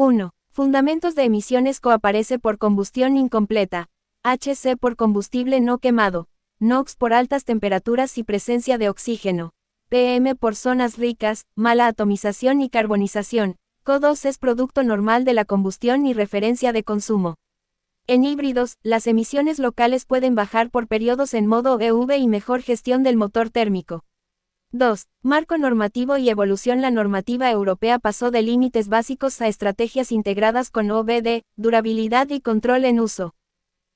1. Fundamentos de emisiones coaparece por combustión incompleta. HC por combustible no quemado. NOx por altas temperaturas y presencia de oxígeno. PM por zonas ricas, mala atomización y carbonización. CO2 es producto normal de la combustión y referencia de consumo. En híbridos, las emisiones locales pueden bajar por periodos en modo EV y mejor gestión del motor térmico. 2. Marco normativo y evolución. La normativa europea pasó de límites básicos a estrategias integradas con OBD, durabilidad y control en uso.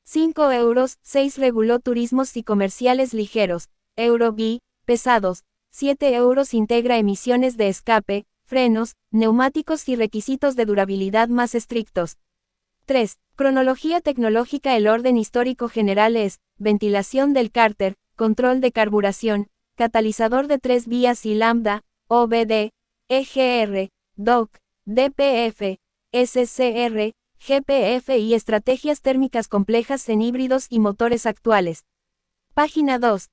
5 euros, 6 reguló turismos y comerciales ligeros, Euro B, pesados, 7 euros integra emisiones de escape, frenos, neumáticos y requisitos de durabilidad más estrictos. 3. Cronología tecnológica. El orden histórico general es, ventilación del cárter, control de carburación, catalizador de 3 vías y lambda, OBD, EGR, DOC, DPF, SCR, GPF y estrategias térmicas complejas en híbridos y motores actuales. Página 2.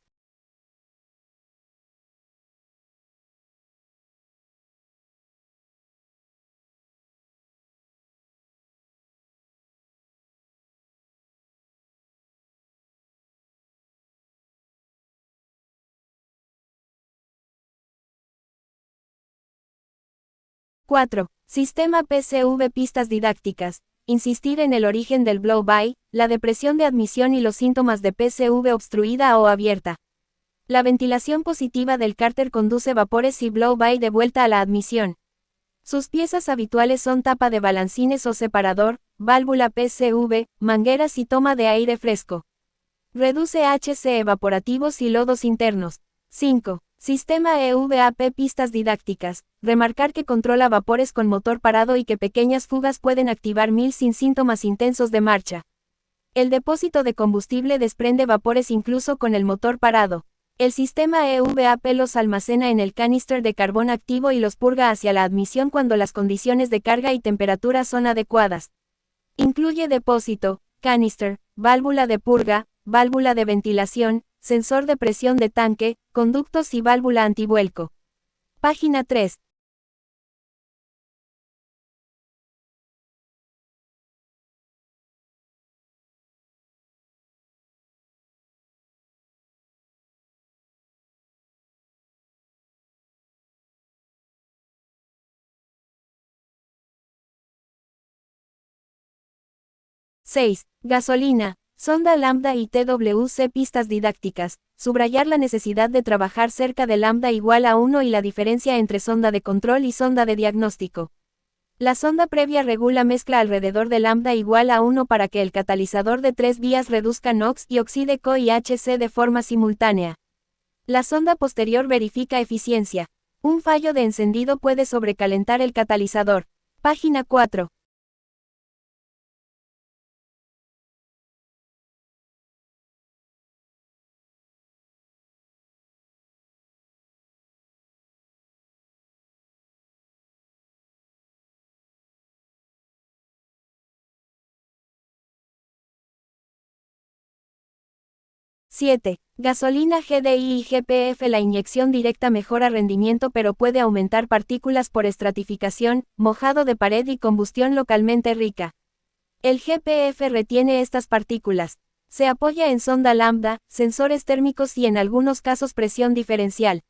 ·4. Sistema PCV. Pistas didácticas. Insistir en el origen del blow-by, la depresión de admisión y los síntomas de PCV obstruida o abierta. La ventilación positiva del cárter conduce vapores y blow-by de vuelta a la admisión. Sus piezas habituales son tapa de balancines o separador, válvula PCV, mangueras y toma de aire fresco. Reduce HC evaporativos y lodos internos. 5. Sistema EVAP. Pistas didácticas. Remarcar que controla vapores con motor parado y que pequeñas fugas pueden activar mil sin síntomas intensos de marcha. El depósito de combustible desprende vapores incluso con el motor parado. El sistema EVAP los almacena en el canister de carbón activo y los purga hacia la admisión cuando las condiciones de carga y temperatura son adecuadas. Incluye depósito, canister, válvula de purga, válvula de ventilación, sensor de presión de tanque, conductos y válvula antivuelco. Página 3. ·6. Gasolina, sonda lambda y TWC. Pistas didácticas. Subrayar la necesidad de trabajar cerca de lambda igual a 1 y la diferencia entre sonda de control y sonda de diagnóstico. La sonda previa regula mezcla alrededor de lambda igual a 1 para que el catalizador de 3 vías reduzca NOx y oxide CO y HC de forma simultánea. La sonda posterior verifica eficiencia. Un fallo de encendido puede sobrecalentar el catalizador. Página 4. ·7. Gasolina GDI y GPF. La inyección directa mejora rendimiento pero puede aumentar partículas por estratificación, mojado de pared y combustión localmente rica. El GPF retiene estas partículas. Se apoya en sonda lambda, sensores térmicos y en algunos casos presión diferencial.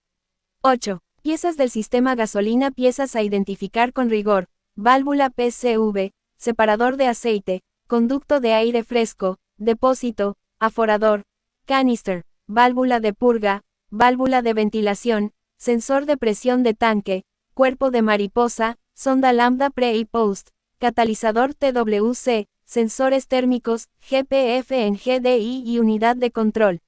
8. Piezas del sistema gasolina. Piezas a identificar con rigor. Válvula PCV, separador de aceite, conducto de aire fresco, depósito, aforador, canister, válvula de purga, válvula de ventilación, sensor de presión de tanque, cuerpo de mariposa, sonda lambda pre y post, catalizador TWC, sensores térmicos, GPF en GDI y unidad de control.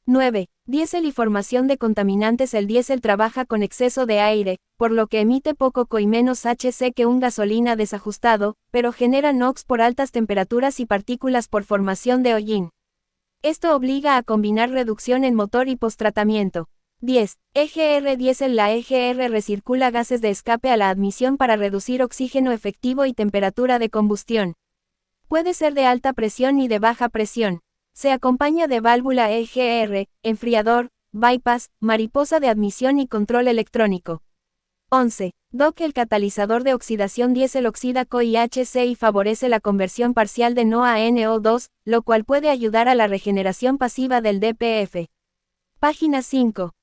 9. Diésel y formación de contaminantes. El diésel trabaja con exceso de aire, por lo que emite poco CO y menos HC que un gasolina desajustado, pero genera NOx por altas temperaturas y partículas por formación de hollín. Esto obliga a combinar reducción en motor y posttratamiento. 10. EGR diésel. La EGR recircula gases de escape a la admisión para reducir oxígeno efectivo y temperatura de combustión. Puede ser de alta presión y de baja presión. Se acompaña de válvula EGR, enfriador, bypass, mariposa de admisión y control electrónico. 11. DOC. El catalizador de oxidación diésel oxida COIHC y favorece la conversión parcial de NO a NO2, lo cual puede ayudar a la regeneración pasiva del DPF. Página 5.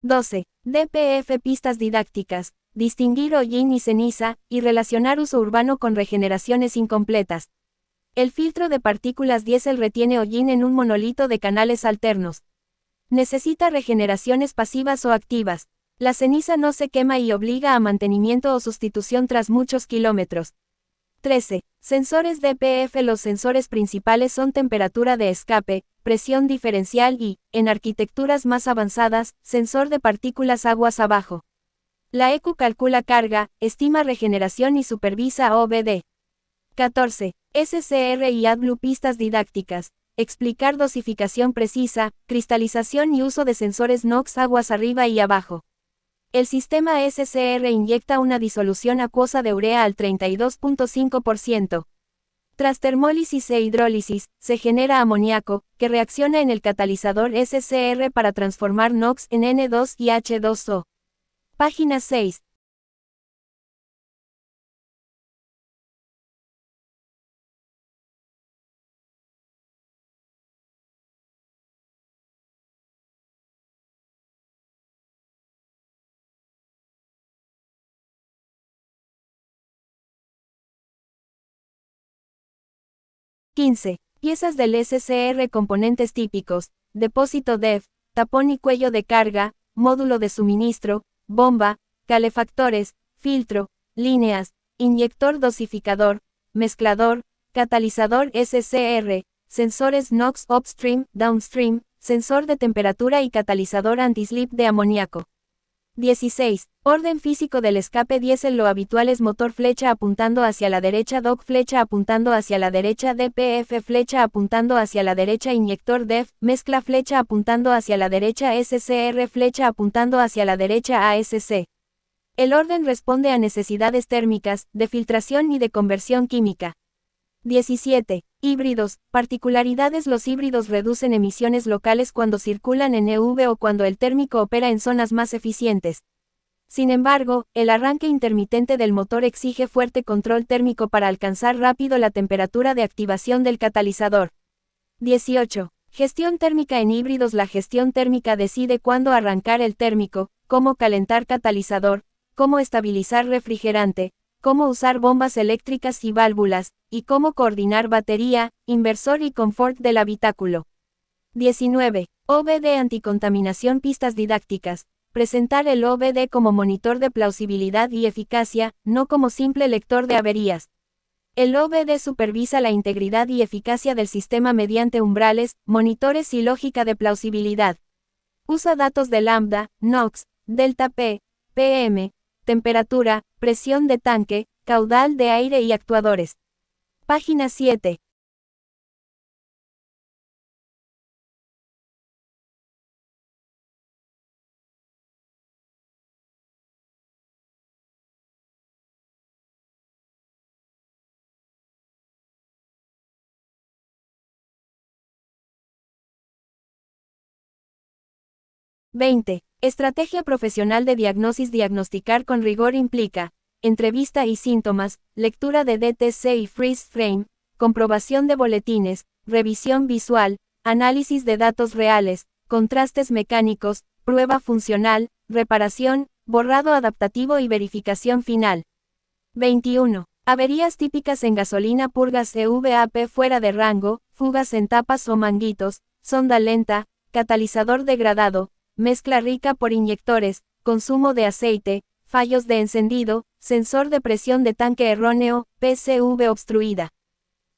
(12) DPF. Pistas didácticas. Distinguir hollín y ceniza, y relacionar uso urbano con regeneraciones incompletas. El filtro de partículas diésel retiene hollín en un monolito de canales alternos. Necesita regeneraciones pasivas o activas. La ceniza no se quema y obliga a mantenimiento o sustitución tras muchos kilómetros. 13. Sensores DPF. Los sensores principales son temperatura de escape, presión diferencial y, en arquitecturas más avanzadas, sensor de partículas aguas abajo. La ECU calcula carga, estima regeneración y supervisa OBD. 14. SCR y AdBlue. Pistas didácticas. Explicar dosificación precisa, cristalización y uso de sensores NOx aguas arriba y abajo. El sistema SCR inyecta una disolución acuosa de urea al 32.5%. Tras termólisis e hidrólisis, se genera amoníaco, que reacciona en el catalizador SCR para transformar NOx en N2 y H2O. Página 6. (15) Piezas del SCR. Componentes típicos: depósito DEF, tapón y cuello de carga, módulo de suministro, bomba, calefactores, filtro, líneas, inyector dosificador, mezclador, catalizador SCR, sensores NOx upstream, downstream, sensor de temperatura y catalizador anti-slip de amoníaco. 16. Orden físico del escape diésel. Lo habitual es motor flecha apuntando hacia la derecha, DOC flecha apuntando hacia la derecha, DPF flecha apuntando hacia la derecha, inyector DEF, mezcla flecha apuntando hacia la derecha, SCR flecha apuntando hacia la derecha, ASC. El orden responde a necesidades térmicas, de filtración y de conversión química. 17. Híbridos. Particularidades. Los híbridos reducen emisiones locales cuando circulan en EV o cuando el térmico opera en zonas más eficientes. Sin embargo, el arranque intermitente del motor exige fuerte control térmico para alcanzar rápido la temperatura de activación del catalizador. 18. Gestión térmica en híbridos. La gestión térmica decide cuándo arrancar el térmico, cómo calentar catalizador, cómo estabilizar refrigerante, cómo usar bombas eléctricas y válvulas, y cómo coordinar batería, inversor y confort del habitáculo. 19. OBD. Anticontaminación. Pistas didácticas. Presentar el OBD como monitor de plausibilidad y eficacia, no como simple lector de averías. El OBD supervisa la integridad y eficacia del sistema mediante umbrales, monitores y lógica de plausibilidad. Usa datos de lambda, NOx, delta P, PM, temperatura, presión de tanque, caudal de aire y actuadores. Página 7. (20) Estrategia profesional de diagnosis. Diagnosticar con rigor implica entrevista y síntomas, lectura de DTC y freeze frame, comprobación de boletines, revisión visual, análisis de datos reales, contrastes mecánicos, prueba funcional, reparación, borrado adaptativo y verificación final. 21. Averías típicas en gasolina. Purgas EVAP fuera de rango, fugas en tapas o manguitos, sonda lenta, catalizador degradado, mezcla rica por inyectores, consumo de aceite, fallos de encendido, sensor de presión de tanque erróneo, PCV obstruida.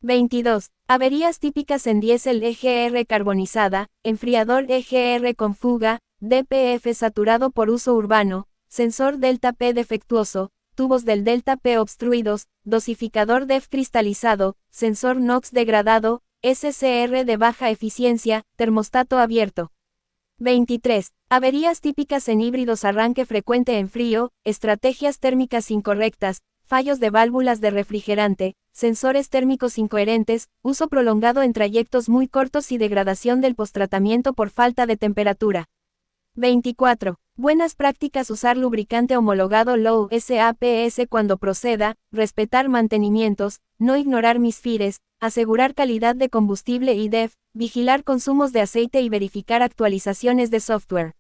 22. Averías típicas en diésel. EGR carbonizada, enfriador EGR con fuga, DPF saturado por uso urbano, sensor delta P defectuoso, tubos del delta P obstruidos, dosificador DEF cristalizado, sensor NOx degradado, SCR de baja eficiencia, termostato abierto. 23. Averías típicas en híbridos: arranque frecuente en frío, estrategias térmicas incorrectas, fallos de válvulas de refrigerante, sensores térmicos incoherentes, uso prolongado en trayectos muy cortos y degradación del posttratamiento por falta de temperatura. 24. Buenas prácticas: usar lubricante homologado Low SAPS cuando proceda, respetar mantenimientos, no ignorar misfires, asegurar calidad de combustible y DEF, vigilar consumos de aceite y verificar actualizaciones de software.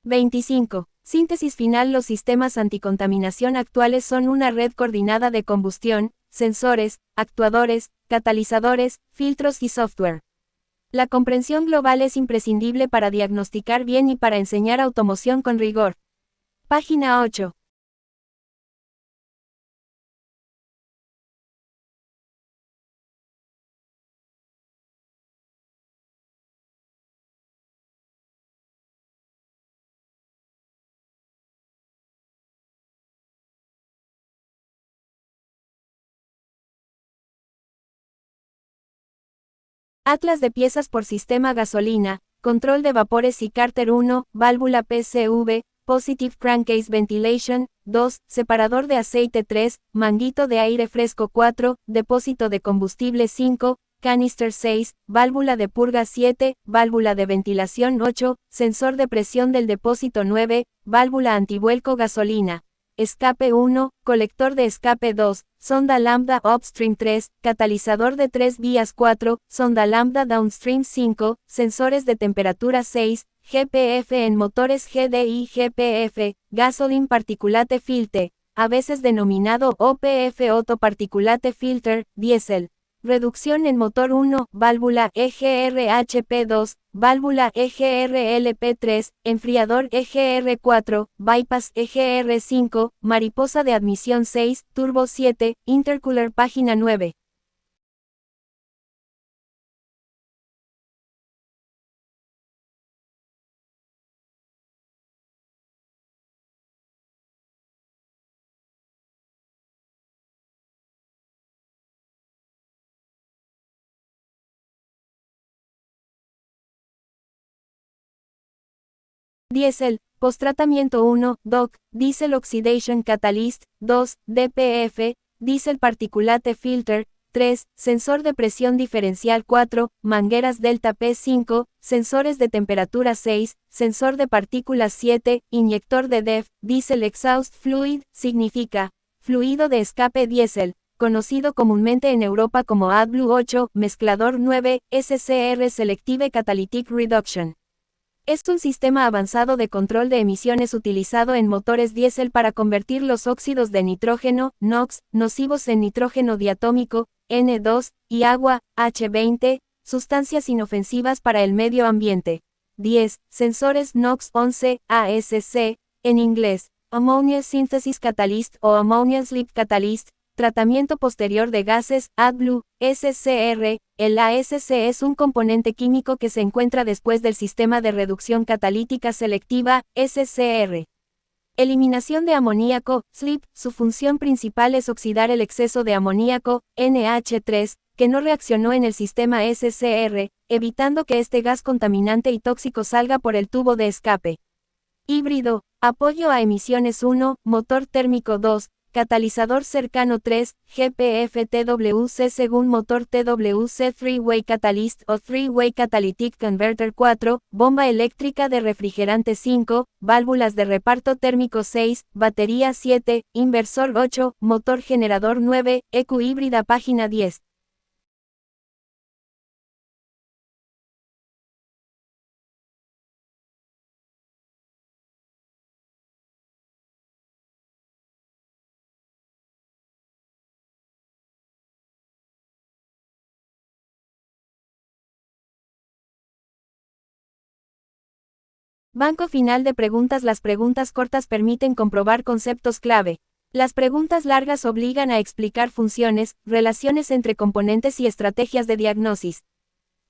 25. Síntesis final: los sistemas anticontaminación actuales son una red coordinada de combustión, sensores, actuadores, catalizadores, filtros y software. La comprensión global es imprescindible para diagnosticar bien y para enseñar automoción con rigor. Página 8. Atlas de piezas por sistema: gasolina, control de vapores y cárter 1, válvula PCV, Positive Crankcase Ventilation, 2, separador de aceite 3, manguito de aire fresco 4, depósito de combustible 5, canister 6, válvula de purga 7, válvula de ventilación 8, sensor de presión del depósito 9, válvula antivuelco gasolina. Escape 1, colector de escape 2, sonda lambda upstream 3, catalizador de 3 vías 4, sonda lambda downstream 5, sensores de temperatura 6, GPF en motores GDI GPF, gasoline particulate filter, a veces denominado OPF Auto Particulate Filter, diésel. Reducción en motor 1, válvula EGR-HP2, válvula EGR-LP3, enfriador EGR4, bypass EGR5, mariposa de admisión 6, turbo 7, intercooler. Página 9. Diésel, posttratamiento 1, DOC, Diesel Oxidation Catalyst, 2, DPF, Diesel Particulate Filter, 3, sensor de presión diferencial 4, mangueras Delta P5, sensores de temperatura 6, sensor de partículas 7, inyector de DEF, Diesel Exhaust Fluid, significa, fluido de escape diésel, conocido comúnmente en Europa como AdBlue 8, mezclador 9, SCR Selective Catalytic Reduction. Es un sistema avanzado de control de emisiones utilizado en motores diésel para convertir los óxidos de nitrógeno, NOx, nocivos en nitrógeno diatómico, N2, y agua, H20, sustancias inofensivas para el medio ambiente. 10. Sensores NOx 11, ASC, en inglés, Ammonia Synthesis Catalyst o Ammonia Slip Catalyst, tratamiento posterior de gases, AdBlue, SCR. El ASC es un componente químico que se encuentra después del sistema de reducción catalítica selectiva, SCR. Eliminación de amoníaco, SLIP, su función principal es oxidar el exceso de amoníaco, NH3, que no reaccionó en el sistema SCR, evitando que este gas contaminante y tóxico salga por el tubo de escape. Híbrido, apoyo a emisiones 1, motor térmico 2, catalizador cercano 3, GPF-TWC según motor TWC 3-Way Catalyst o 3-Way Catalytic Converter 4, bomba eléctrica de refrigerante 5, válvulas de reparto térmico 6, batería 7, inversor 8, motor generador 9, EQ híbrida. Página 10. Banco final de preguntas. Las preguntas cortas permiten comprobar conceptos clave. Las preguntas largas obligan a explicar funciones, relaciones entre componentes y estrategias de diagnosis.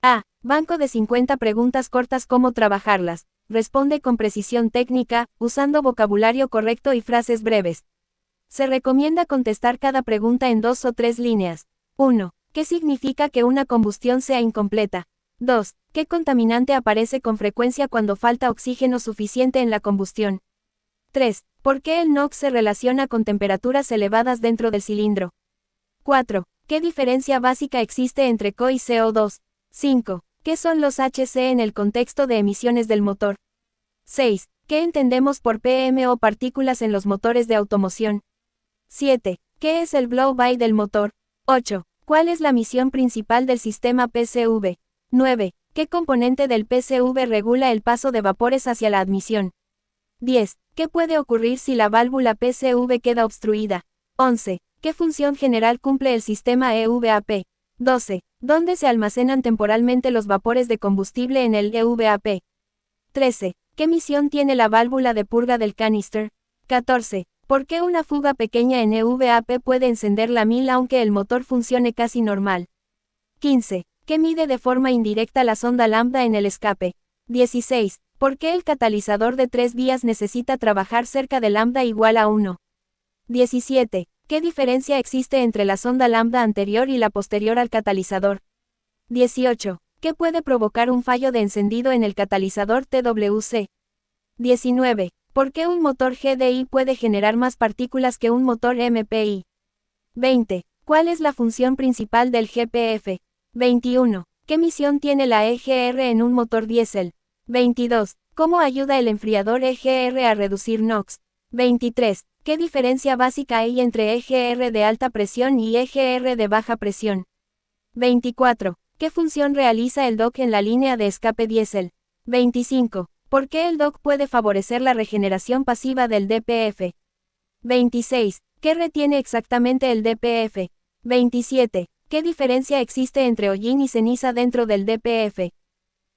A. Banco de 50 preguntas cortas. ¿Cómo trabajarlas? Responde con precisión técnica, usando vocabulario correcto y frases breves. Se recomienda contestar cada pregunta en 2 o 3 líneas. 1. ¿Qué significa que una combustión sea incompleta? 2. ¿Qué contaminante aparece con frecuencia cuando falta oxígeno suficiente en la combustión? 3. ¿Por qué el NOx se relaciona con temperaturas elevadas dentro del cilindro? 4. ¿Qué diferencia básica existe entre CO y CO2? 5. ¿Qué son los HC en el contexto de emisiones del motor? 6. ¿Qué entendemos por PM o partículas en los motores de automoción? 7. ¿Qué es el blow-by del motor? 8. ¿Cuál es la misión principal del sistema PCV? 9. ¿Qué componente del PCV regula el paso de vapores hacia la admisión? 10. ¿Qué puede ocurrir si la válvula PCV queda obstruida? 11. ¿Qué función general cumple el sistema EVAP? 12. ¿Dónde se almacenan temporalmente los vapores de combustible en el EVAP? 13. ¿Qué misión tiene la válvula de purga del canister? 14. ¿Por qué una fuga pequeña en EVAP puede encender la 1000 aunque el motor funcione casi normal? 15. ¿Qué mide de forma indirecta la sonda lambda en el escape? 16. ¿Por qué el catalizador de 3 vías necesita trabajar cerca de lambda igual a 1? 17. ¿Qué diferencia existe entre la sonda lambda anterior y la posterior al catalizador? 18. ¿Qué puede provocar un fallo de encendido en el catalizador TWC? 19. ¿Por qué un motor GDI puede generar más partículas que un motor MPI? 20. ¿Cuál es la función principal del GPF? 21. ¿Qué misión tiene la EGR en un motor diésel? 22. ¿Cómo ayuda el enfriador EGR a reducir NOx? 23. ¿Qué diferencia básica hay entre EGR de alta presión y EGR de baja presión? 24. ¿Qué función realiza el DOC en la línea de escape diésel? 25. ¿Por qué el DOC puede favorecer la regeneración pasiva del DPF? 26. ¿Qué retiene exactamente el DPF? 27. ¿Qué diferencia existe entre hollín y ceniza dentro del DPF?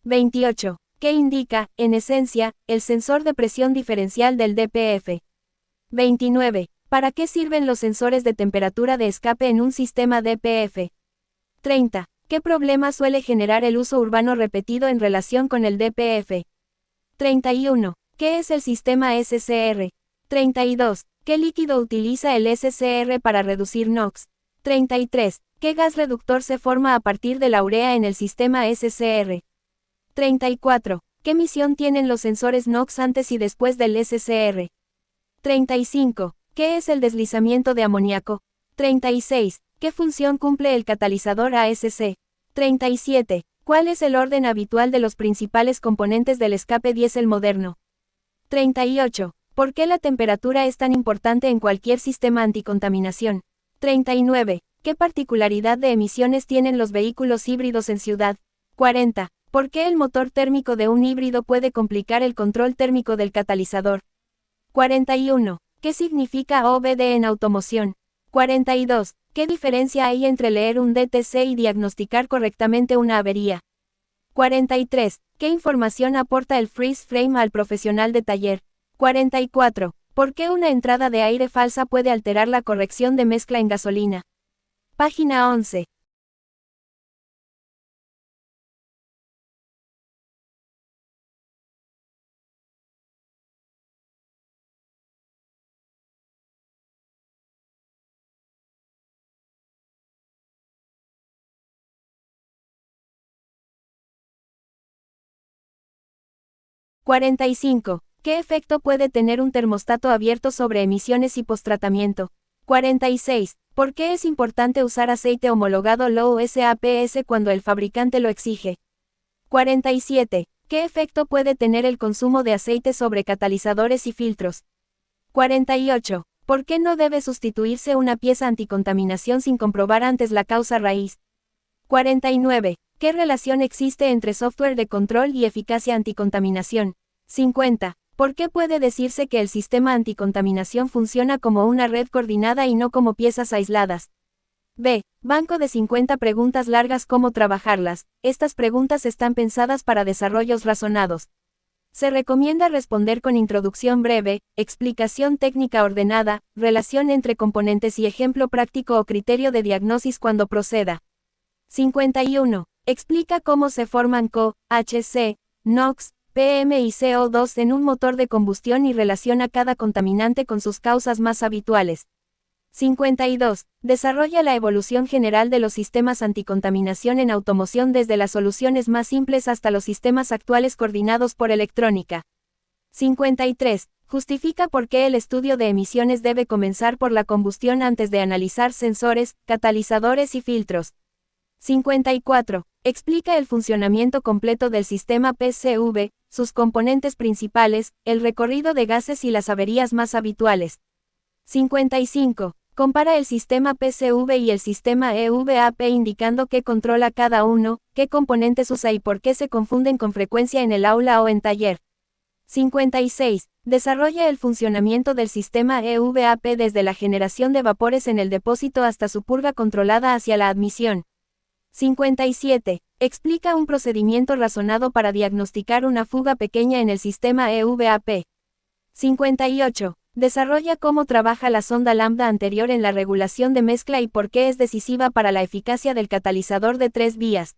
28. ¿Qué indica, en esencia, el sensor de presión diferencial del DPF? 29. ¿Para qué sirven los sensores de temperatura de escape en un sistema DPF? 30. ¿Qué problema suele generar el uso urbano repetido en relación con el DPF? 31. ¿Qué es el sistema SCR? 32. ¿Qué líquido utiliza el SCR para reducir NOx? 33. ¿Qué gas reductor se forma a partir de la urea en el sistema SCR? 34. ¿Qué misión tienen los sensores NOx antes y después del SCR? 35. ¿Qué es el deslizamiento de amoníaco? 36. ¿Qué función cumple el catalizador ASC? 37. ¿Cuál es el orden habitual de los principales componentes del escape diésel moderno? 38. ¿Por qué la temperatura es tan importante en cualquier sistema anticontaminación? 39. ¿Qué particularidad de emisiones tienen los vehículos híbridos en ciudad? 40. ¿Por qué el motor térmico de un híbrido puede complicar el control térmico del catalizador? 41. ¿Qué significa OBD en automoción? 42. ¿Qué diferencia hay entre leer un DTC y diagnosticar correctamente una avería? 43. ¿Qué información aporta el freeze frame al profesional de taller? 44. ¿Por qué una entrada de aire falsa puede alterar la corrección de mezcla en gasolina? Página 11. $45. ¿Qué efecto puede tener un termostato abierto sobre emisiones y posttratamiento? 46. ¿Por qué es importante usar aceite homologado Low SAPS cuando el fabricante lo exige? 47. ¿Qué efecto puede tener el consumo de aceite sobre catalizadores y filtros? 48. ¿Por qué no debe sustituirse una pieza anticontaminación sin comprobar antes la causa raíz? 49. ¿Qué relación existe entre software de control y eficacia anticontaminación? 50. ¿Por qué puede decirse que el sistema anticontaminación funciona como una red coordinada y no como piezas aisladas? B. Banco de 50 preguntas largas. ¿Cómo trabajarlas? Estas preguntas están pensadas para desarrollos razonados. Se recomienda responder con introducción breve, explicación técnica ordenada, relación entre componentes y ejemplo práctico o criterio de diagnosis cuando proceda. 51. Explica cómo se forman CO, HC, NOx, PM y CO2 en un motor de combustión y relaciona cada contaminante con sus causas más habituales. 52. Desarrolla la evolución general de los sistemas anticontaminación en automoción desde las soluciones más simples hasta los sistemas actuales coordinados por electrónica. 53. Justifica por qué el estudio de emisiones debe comenzar por la combustión antes de analizar sensores, catalizadores y filtros. 54. Explica el funcionamiento completo del sistema PCV, sus componentes principales, el recorrido de gases y las averías más habituales. 55. Compara el sistema PCV y el sistema EVAP indicando qué controla cada uno, qué componentes usa y por qué se confunden con frecuencia en el aula o en taller. 56. Desarrolla el funcionamiento del sistema EVAP desde la generación de vapores en el depósito hasta su purga controlada hacia la admisión. 57. Explica un procedimiento razonado para diagnosticar una fuga pequeña en el sistema EVAP. 58. Desarrolla cómo trabaja la sonda lambda anterior en la regulación de mezcla y por qué es decisiva para la eficacia del catalizador de 3 vías.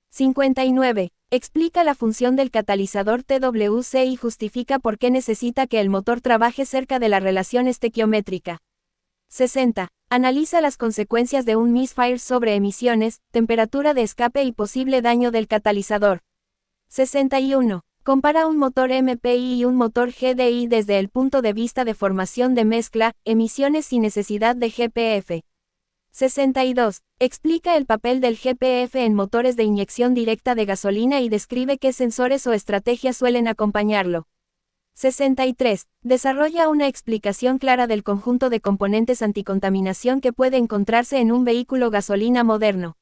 59. Explica la función del catalizador TWC y justifica por qué necesita que el motor trabaje cerca de la relación estequiométrica. 60. Analiza las consecuencias de un misfire sobre emisiones, temperatura de escape y posible daño del catalizador. 61. Compara un motor MPI y un motor GDI desde el punto de vista de formación de mezcla, emisiones sin necesidad de GPF. 62. Explica el papel del GPF en motores de inyección directa de gasolina y describe qué sensores o estrategias suelen acompañarlo. 63. Desarrolla una explicación clara del conjunto de componentes anticontaminación que puede encontrarse en un vehículo gasolina moderno.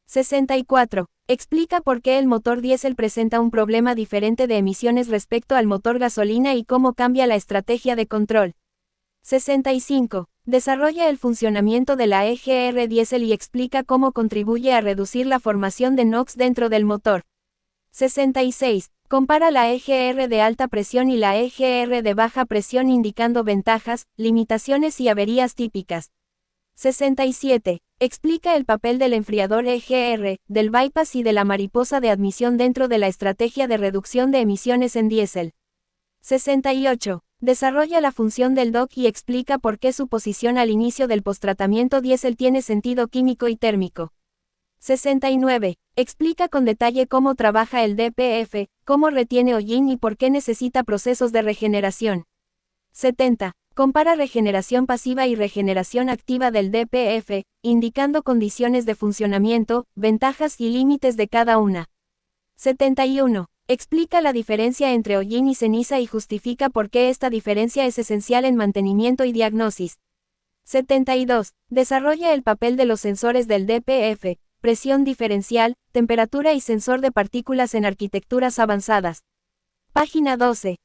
64. Explica por qué el motor diésel presenta un problema diferente de emisiones respecto al motor gasolina y cómo cambia la estrategia de control. 65. Desarrolla el funcionamiento de la EGR diésel y explica cómo contribuye a reducir la formación de NOx dentro del motor. 66. Compara la EGR de alta presión y la EGR de baja presión indicando ventajas, limitaciones y averías típicas. 67. Explica el papel del enfriador EGR, del bypass y de la mariposa de admisión dentro de la estrategia de reducción de emisiones en diésel. 68. Desarrolla la función del DOC y explica por qué su posición al inicio del posttratamiento diésel tiene sentido químico y térmico. 69. Explica con detalle cómo trabaja el DPF, cómo retiene hollín y por qué necesita procesos de regeneración. 70. Compara regeneración pasiva y regeneración activa del DPF, indicando condiciones de funcionamiento, ventajas y límites de cada una. 71. Explica la diferencia entre hollín y ceniza y justifica por qué esta diferencia es esencial en mantenimiento y diagnosis. 72. Desarrolla el papel de los sensores del DPF, presión diferencial, temperatura y sensor de partículas en arquitecturas avanzadas. Página 12.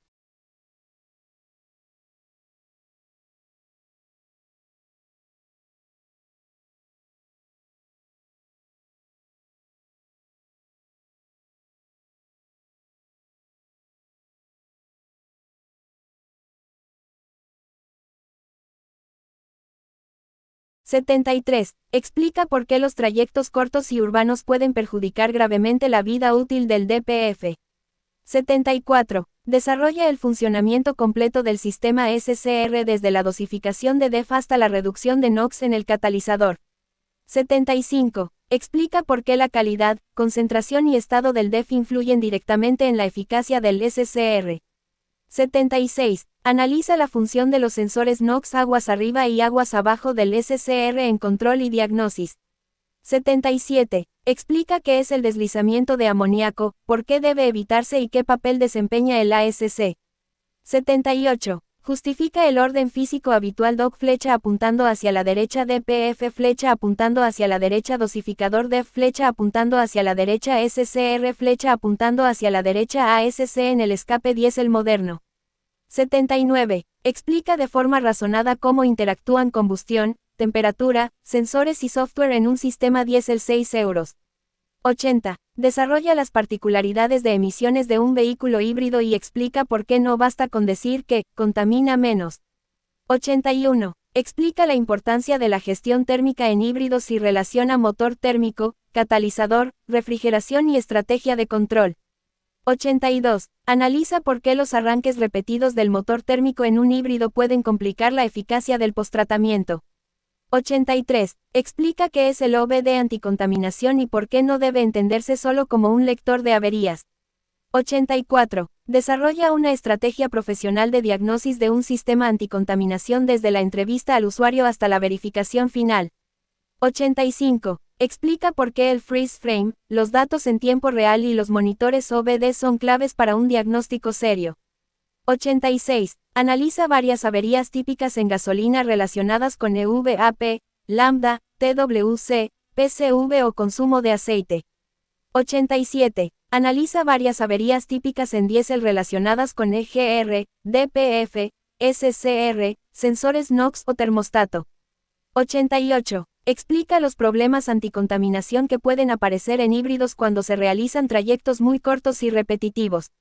(73) Explica por qué los trayectos cortos y urbanos pueden perjudicar gravemente la vida útil del DPF. 74. Desarrolla el funcionamiento completo del sistema SCR desde la dosificación de DEF hasta la reducción de NOx en el catalizador. 75. Explica por qué la calidad, concentración y estado del DEF influyen directamente en la eficacia del SCR. 76. Analiza la función de los sensores NOx aguas arriba y aguas abajo del SCR en control y diagnosis. 77. Explica qué es el deslizamiento de amoníaco, por qué debe evitarse y qué papel desempeña el ASC. 78. Justifica el orden físico habitual DOC flecha apuntando hacia la derecha DPF flecha apuntando hacia la derecha dosificador DEF flecha apuntando hacia la derecha SCR flecha apuntando hacia la derecha ASC en el escape diésel moderno. 79. Explica de forma razonada cómo interactúan combustión, temperatura, sensores y software en un sistema diésel 6 euros. 80. Desarrolla las particularidades de emisiones de un vehículo híbrido y explica por qué no basta con decir que contamina menos. 81. Explica la importancia de la gestión térmica en híbridos y relaciona motor térmico, catalizador, refrigeración y estrategia de control. 82. Analiza por qué los arranques repetidos del motor térmico en un híbrido pueden complicar la eficacia del posttratamiento. 83. Explica qué es el OBD anticontaminación y por qué no debe entenderse solo como un lector de averías. 84. Desarrolla una estrategia profesional de diagnosis de un sistema anticontaminación desde la entrevista al usuario hasta la verificación final. 85. Explica por qué el freeze frame, los datos en tiempo real y los monitores OBD son claves para un diagnóstico serio. 86. Analiza varias averías típicas en gasolina relacionadas con EVAP, lambda, TWC, PCV o consumo de aceite. 87. Analiza varias averías típicas en diésel relacionadas con EGR, DPF, SCR, sensores NOx o termostato. 88. Explica los problemas anticontaminación que pueden aparecer en híbridos cuando se realizan trayectos muy cortos y repetitivos.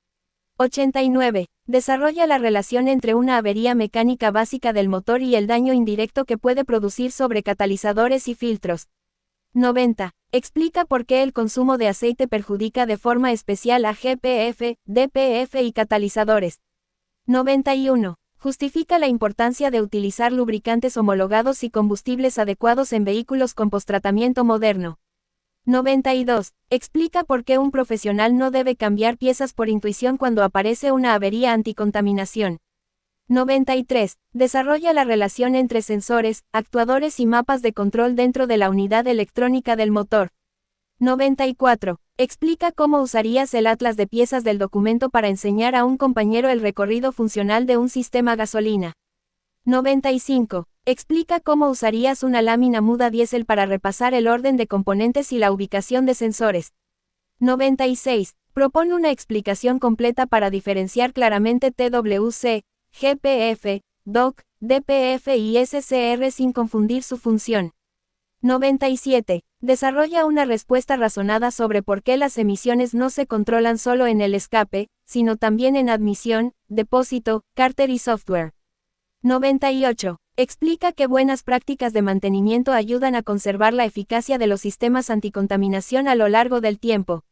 89. Desarrolla la relación entre una avería mecánica básica del motor y el daño indirecto que puede producir sobre catalizadores y filtros. 90. Explica por qué el consumo de aceite perjudica de forma especial a GPF, DPF y catalizadores. 91. Justifica la importancia de utilizar lubricantes homologados y combustibles adecuados en vehículos con postratamiento moderno. 92. Explica por qué un profesional no debe cambiar piezas por intuición cuando aparece una avería anticontaminación. 93. Desarrolla la relación entre sensores, actuadores y mapas de control dentro de la unidad electrónica del motor. 94. Explica cómo usarías el atlas de piezas del documento para enseñar a un compañero el recorrido funcional de un sistema gasolina. 95. Explica cómo usarías una lámina muda diésel para repasar el orden de componentes y la ubicación de sensores. 96. Propone una explicación completa para diferenciar claramente TWC, GPF, DOC, DPF y SCR sin confundir su función. 97. Desarrolla una respuesta razonada sobre por qué las emisiones no se controlan solo en el escape, sino también en admisión, depósito, cárter y software. 98. Explica qué buenas prácticas de mantenimiento ayudan a conservar la eficacia de los sistemas anticontaminación a lo largo del tiempo.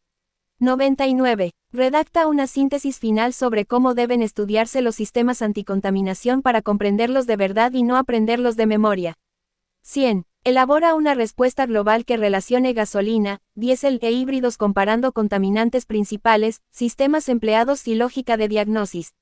99. Redacta una síntesis final sobre cómo deben estudiarse los sistemas anticontaminación para comprenderlos de verdad y no aprenderlos de memoria. 100. Elabora una respuesta global que relacione gasolina, diésel e híbridos comparando contaminantes principales, sistemas empleados y lógica de diagnosis.